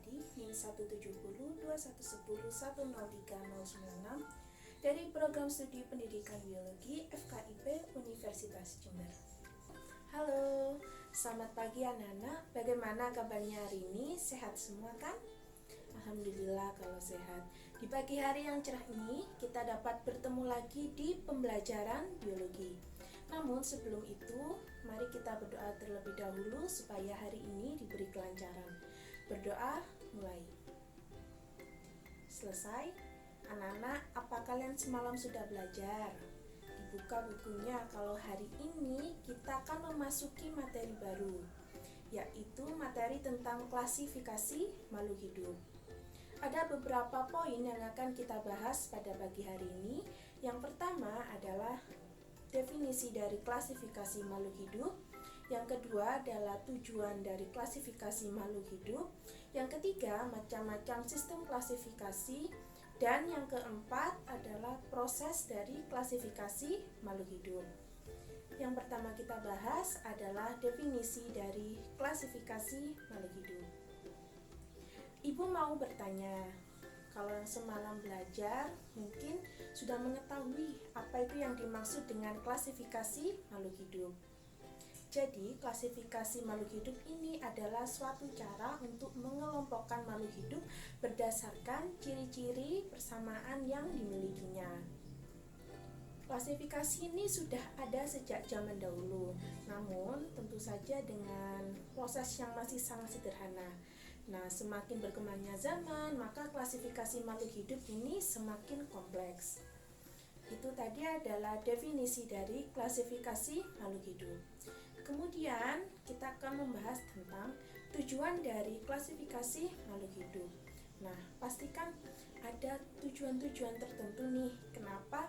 Priyadi NIM 1702110103096 dari Program Studi Pendidikan Biologi FKIP Universitas Jember. Halo, selamat pagi anak-anak. Bagaimana kabarnya hari ini? Sehat semua kan? Alhamdulillah kalau sehat. Di pagi hari yang cerah ini, kita dapat bertemu lagi di pembelajaran biologi. Namun sebelum itu, mari kita berdoa terlebih dahulu supaya hari ini diberi kelancaran. Berdoa mulai. Selesai? Anak-anak, apa kalian semalam sudah belajar? Dibuka bukunya, kalau hari ini kita akan memasuki materi baru, yaitu materi tentang klasifikasi makhluk hidup. Ada beberapa poin yang akan kita bahas pada pagi hari ini. Yang pertama adalah definisi dari klasifikasi makhluk hidup. Yang kedua adalah tujuan dari klasifikasi makhluk hidup. Yang ketiga, macam-macam sistem klasifikasi. Dan yang keempat adalah proses dari klasifikasi makhluk hidup. Yang pertama kita bahas adalah definisi dari klasifikasi makhluk hidup. Ibu mau bertanya, kalau yang semalam belajar mungkin sudah mengetahui apa itu yang dimaksud dengan klasifikasi makhluk hidup. Jadi, klasifikasi makhluk hidup ini adalah suatu cara untuk mengelompokkan makhluk hidup berdasarkan ciri-ciri persamaan yang dimilikinya. Klasifikasi ini sudah ada sejak zaman dahulu, namun tentu saja dengan proses yang masih sangat sederhana. Nah, semakin berkembangnya zaman, maka klasifikasi makhluk hidup ini semakin kompleks. Itu tadi adalah definisi dari klasifikasi makhluk hidup. Kemudian, kita akan membahas tentang tujuan dari klasifikasi makhluk hidup. Nah, pastikan ada tujuan-tujuan tertentu nih, kenapa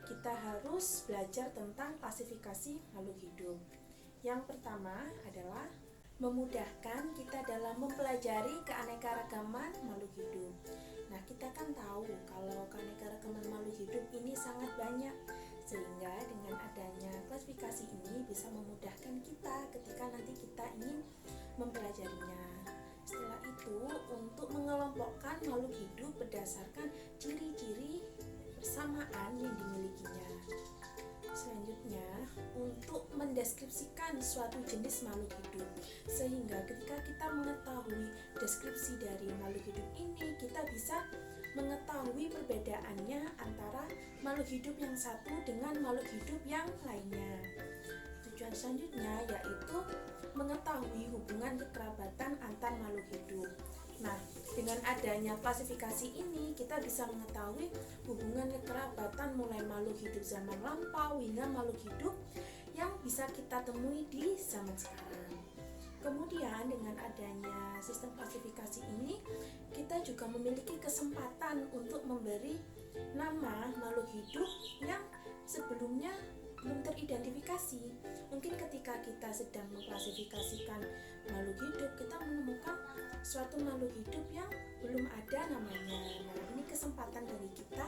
kita harus belajar tentang klasifikasi makhluk hidup. Yang pertama adalah memudahkan kita dalam mempelajari keanekaragaman makhluk hidup. Nah, kita kan tahu kalau keanekaragaman makhluk hidup ini sangat banyak, sehingga dengan adanya klasifikasi ini bisa memudahkan kita ketika nanti kita ingin mempelajarinya. Setelah itu, untuk mengelompokkan makhluk hidup berdasarkan ciri-ciri persamaan yang dimilikinya. Selanjutnya, untuk mendeskripsikan suatu jenis makhluk hidup, sehingga ketika kita mengetahui deskripsi dari makhluk hidup ini, kita bisa mengetahui perbedaannya antara makhluk hidup yang satu dengan makhluk hidup yang lainnya. Tujuan selanjutnya yaitu mengetahui hubungan kekerabatan antar makhluk hidup. Nah, dengan adanya klasifikasi ini, kita bisa mengetahui hubungan kekerabatan mulai makhluk hidup zaman lampau hingga makhluk hidup yang bisa kita temui di zaman sekarang. Kemudian dengan adanya sistem klasifikasi ini, kita juga memiliki kesempatan untuk memberi nama makhluk hidup yang sebelumnya belum teridentifikasi. Mungkin ketika kita sedang mengklasifikasikan makhluk hidup, kita menemukan suatu makhluk hidup yang belum ada namanya. Nah, ini kesempatan bagi kita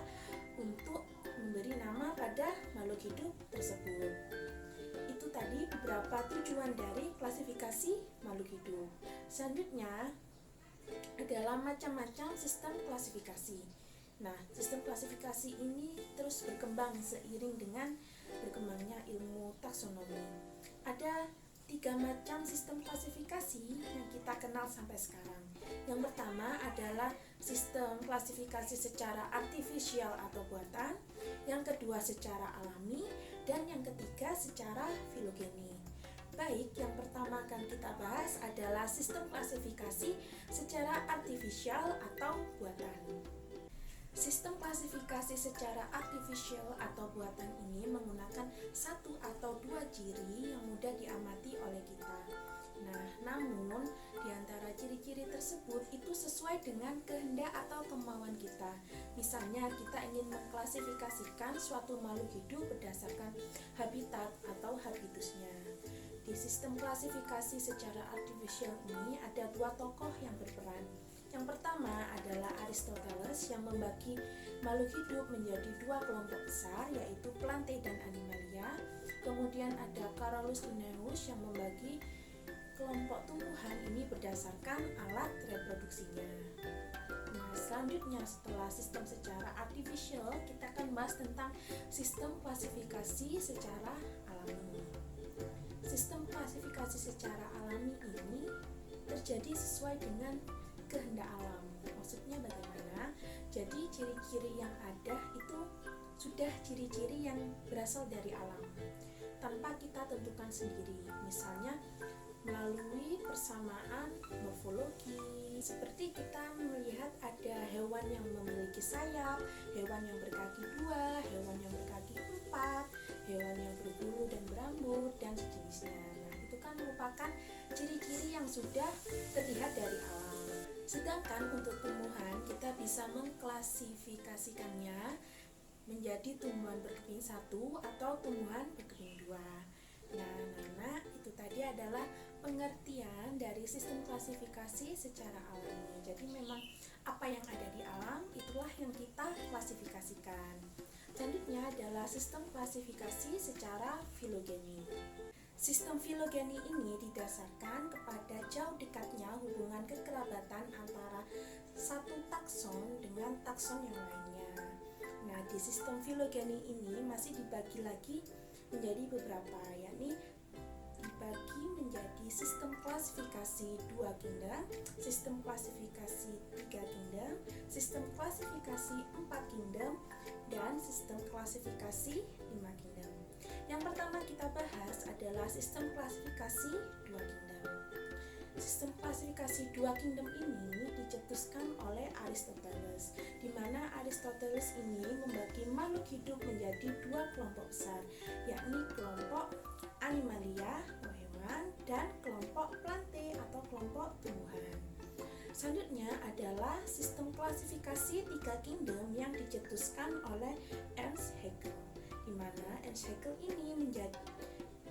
untuk memberi nama pada makhluk hidup tersebut. Itu tadi beberapa tujuan dari klasifikasi makhluk hidup. Selanjutnya adalah macam-macam sistem klasifikasi. Nah, sistem klasifikasi ini terus berkembang seiring dengan berkembangnya ilmu taksonomi. Ada 3 macam sistem klasifikasi yang kita kenal sampai sekarang. Yang pertama adalah sistem klasifikasi secara artifisial atau buatan, yang kedua secara alami, dan yang ketiga secara filogeni. Baik, yang pertama akan kita bahas adalah sistem klasifikasi secara artifisial atau buatan. Sistem klasifikasi secara artifisial atau buatan ini menggunakan 1 atau 2 ciri yang mudah diamati oleh kita. Nah, namun di antara ciri-ciri tersebut itu sesuai dengan kehendak atau kemauan kita. Misalnya, kita ingin mengklasifikasikan suatu makhluk hidup berdasarkan habitat atau habitusnya. Di sistem klasifikasi secara artifisial ini ada 2 tokoh yang berperan. Yang pertama adalah Aristoteles yang membagi makhluk hidup menjadi 2 kelompok besar, yaitu Plantae dan Animalia. Kemudian ada Carolus Linnaeus yang membagi kelompok tumbuhan ini berdasarkan alat reproduksinya. Nah, selanjutnya setelah sistem secara artificial, kita akan bahas tentang sistem klasifikasi secara alami. Sistem klasifikasi secara alami ini terjadi sesuai dengan kehendak alam. Maksudnya bagaimana? Jadi ciri-ciri yang ada itu sudah ciri-ciri yang berasal dari alam, tanpa kita tentukan sendiri. Misalnya melalui persamaan morfologi, seperti kita melihat ada hewan yang memiliki sayap, hewan yang berkaki 2, hewan yang berkaki 4, hewan yang berbulu dan berambut, dan sejenisnya. Nah, itu kan merupakan ciri-ciri yang sudah terlihat dari alam. Sedangkan untuk tumbuhan, kita bisa mengklasifikasikannya menjadi tumbuhan berkeping 1 atau tumbuhan berkeping 2. Nah, itu tadi adalah pengertian dari sistem klasifikasi secara alami. Jadi memang apa yang ada di alam itulah yang kita klasifikasikan. Selanjutnya adalah sistem klasifikasi secara filogeni. Sistem filogeni ini didasarkan kepada jauh dekatnya hubungan kekerabatan antara satu takson dengan takson yang lainnya. Nah, di sistem filogeni ini masih dibagi lagi menjadi beberapa, yakni dibagi menjadi sistem klasifikasi 2 kingdom, sistem klasifikasi 3 kingdom, sistem klasifikasi 4 kingdom, dan sistem klasifikasi 5 kingdom. Yang pertama kita bahas adalah sistem klasifikasi 2 kingdom. Sistem klasifikasi 2 kingdom ini dicetuskan oleh Aristoteles, di mana Aristoteles ini membagi makhluk hidup menjadi 2 kelompok besar, yakni kelompok Animalia atau hewan dan kelompok Plantae atau kelompok tumbuhan. Selanjutnya adalah sistem klasifikasi 3 kingdom yang dicetuskan oleh Ernst Haeckel, di mana Ernst Haeckel ini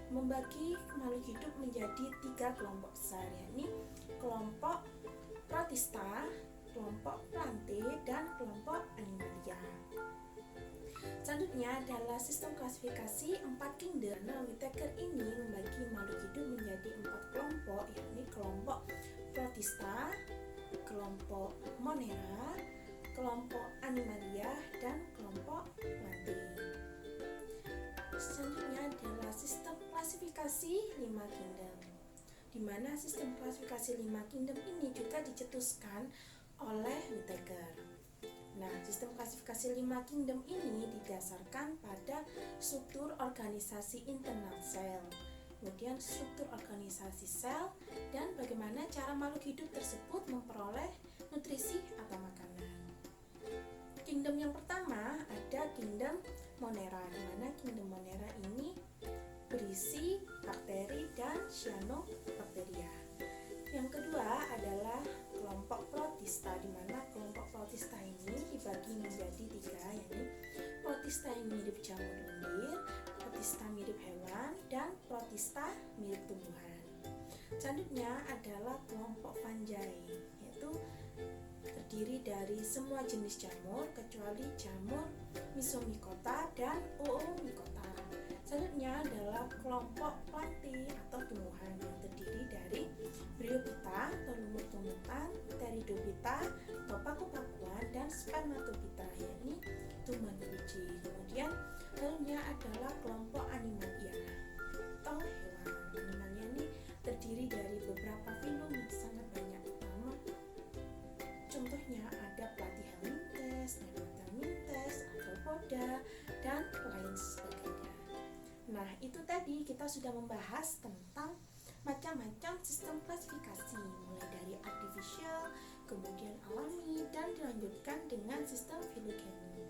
membagi makhluk hidup menjadi 3 kelompok besar, yakni kelompok Protista, kelompok Plantae, dan kelompok Animalia. Selanjutnya adalah sistem klasifikasi 4 kingdom. Nah, Whittaker ini membagi makhluk hidup menjadi 4 kelompok, yakni kelompok Protista, kelompok Monera, kelompok Animalia, dan kelompok Plantae. Selanjutnya adalah sistem klasifikasi 5 kingdom, di mana sistem klasifikasi 5 kingdom ini juga dicetuskan oleh Whittaker. Nah, sistem klasifikasi 5 kingdom ini didasarkan pada struktur organisasi internal sel, kemudian struktur organisasi sel, dan bagaimana cara makhluk hidup tersebut memperoleh nutrisi atau makanan. Kingdom yang pertama ada kingdom Monera, di mana kingdom Monera ini berisi bakteri dan cyanobacteria. Yang kedua adalah kelompok Protista, di mana kelompok Protista ini dibagi menjadi 3, yakni Protista yang mirip jamur lendir, Protista mirip hewan, dan Protista mirip tumbuhan. Selanjutnya adalah kelompok Fungi, yaitu terdiri dari semua jenis jamur kecuali jamur Mysomycota dan Oomycota. Selanjutnya adalah kelompok Plantae atau tumbuhan yang terdiri dari Bryophyta atau lumut-lumutan, Pteridophyta atau paku-pakuan, dan Spermatophyta, yakni tumbuhan berbiji. Kemudian selanjutnya adalah kelompok Animalia atau hewan. Animalia ini terdiri dari beberapa filum yang sangat banyak. Pertama, contohnya ada Platyhelminthes, Nematohelminthes, Arthropoda, dan lain sebagainya. Nah, itu tadi kita sudah membahas tentang macam-macam sistem klasifikasi, mulai dari artificial, kemudian alami, dan dilanjutkan dengan sistem filogeni.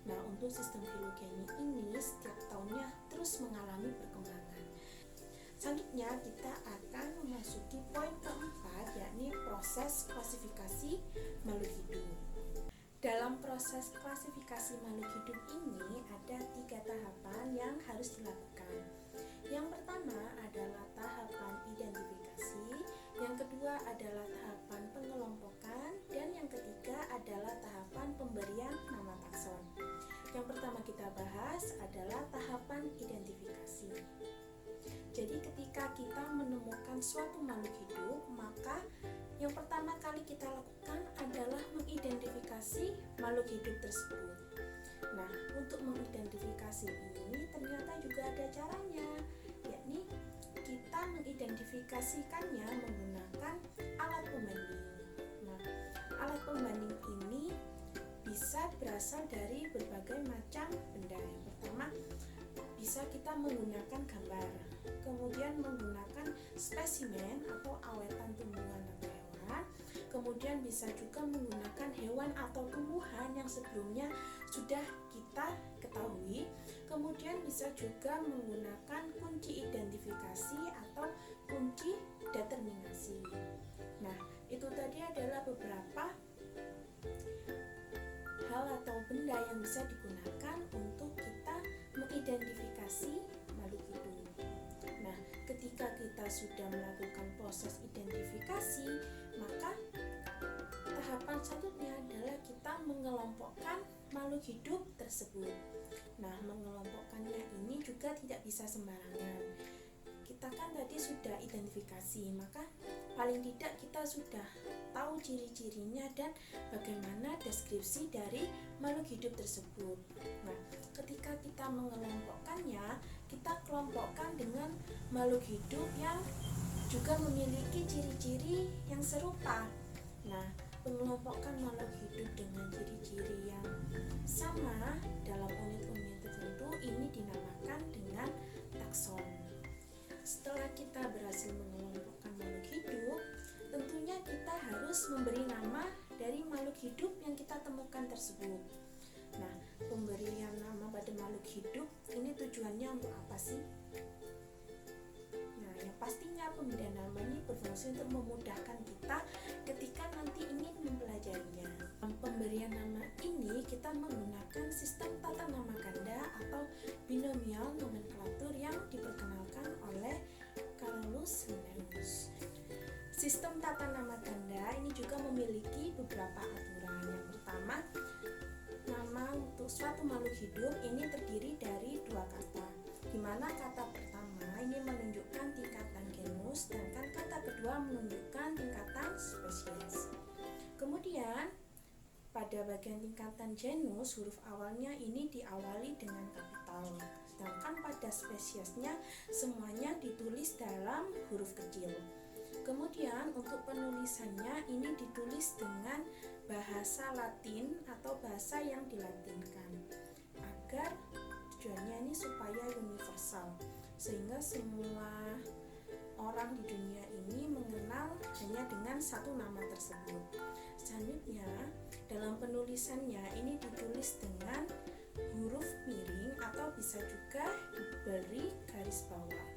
Nah, untuk sistem filogeni ini setiap tahunnya terus mengalami perkembangan. Selanjutnya kita akan memasuki poin keempat, yakni proses klasifikasi makhluk hidup. Dalam proses klasifikasi makhluk hidup ini ada 3 tahapan yang harus dilakukan. Yang pertama adalah tahapan identifikasi, yang kedua adalah tahapan pengelompokan, dan yang ketiga adalah tahapan pemberian nama takson. Yang pertama kita bahas adalah tahapan identifikasi. Jadi ketika ketika kita menemukan suatu makhluk hidup, maka yang pertama kali kita lakukan adalah mengidentifikasi makhluk hidup tersebut. Nah, untuk mengidentifikasi ini ternyata juga ada caranya, yakni kita mengidentifikasikannya menggunakan alat pembanding. Nah, alat pembanding ini bisa berasal dari berbagai macam benda. Yang pertama, bisa kita menggunakan gambar, kemudian menggunakan spesimen atau awetan tumbuhan atau hewan, kemudian bisa juga menggunakan hewan atau tumbuhan yang sebelumnya sudah kita ketahui, kemudian bisa juga menggunakan kunci identifikasi atau kunci determinasi. Nah, itu tadi adalah beberapa hal atau benda yang bisa digunakan untuk kita mengidentifikasi makhluk hidup. Nah, ketika kita sudah melakukan proses identifikasi, maka tahapan selanjutnya adalah kita mengelompokkan makhluk hidup tersebut. Nah, mengelompokkannya ini juga tidak bisa sembarangan. Kita kan tadi sudah identifikasi, maka paling tidak kita sudah tahu ciri-cirinya dan bagaimana deskripsi dari makhluk hidup tersebut. Nah, ketika kita mengelompokkannya, kita kelompokkan dengan makhluk hidup yang juga memiliki ciri-ciri yang serupa. Nah, mengelompokkan makhluk hidup dengan ciri-ciri yang sama dalam unit-unit tertentu ini dinamakan dengan takson. Setelah kita berhasil mengelompokkan makhluk hidup, tentunya kita harus memberi nama dari makhluk hidup yang kita temukan tersebut. Nah, pemberian nama pada makhluk hidup ini tujuannya untuk apa sih? Nah, yang pastinya pemberian nama ini berfungsi untuk memudahkan kita ketika nanti ingin mempelajarinya. Pemberian nama ini kita menggunakan sistem tata nama ganda atau binomial nomenklatur yang diperkenalkan oleh Carolus Linnaeus. Sistem tata nama ganda ini juga memiliki beberapa aturan. Yang pertama, nama untuk suatu makhluk hidup ini terdiri dari dua kata, di mana kata pertama ini menunjukkan tingkatan genus, sedangkan kata kedua menunjukkan tingkatan spesies. Kemudian pada bagian tingkatan genus, huruf awalnya ini diawali dengan kapital, sedangkan pada spesiesnya semuanya ditulis dalam huruf kecil. Kemudian untuk penulisannya ini ditulis dengan bahasa Latin atau bahasa yang dilatinkan, agar tujuannya ini supaya universal, sehingga semua orang di dunia ini mengenal hanya dengan satu nama tersebut. Selanjutnya, dalam penulisannya ini ditulis dengan huruf miring atau bisa juga diberi garis bawah.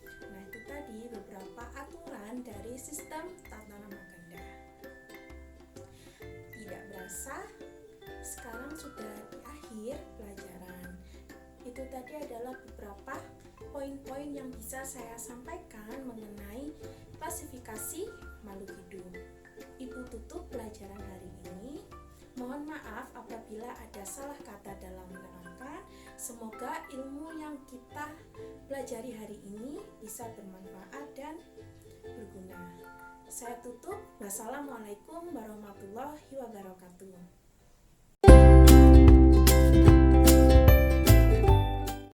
Nah, itu tadi beberapa aturan dari sistem tata nama ganda. Tidak berasa, sekarang sudah di akhir pelajaran. Itu tadi adalah beberapa poin-poin yang bisa saya sampaikan mengenai klasifikasi makhluk hidup. Ibu tutup pelajaran hari ini. Mohon maaf apabila ada salah kata dalam menerangkan. Semoga ilmu yang kita pelajari hari ini bisa bermanfaat dan berguna. Saya tutup. Wassalamualaikum warahmatullahi wabarakatuh.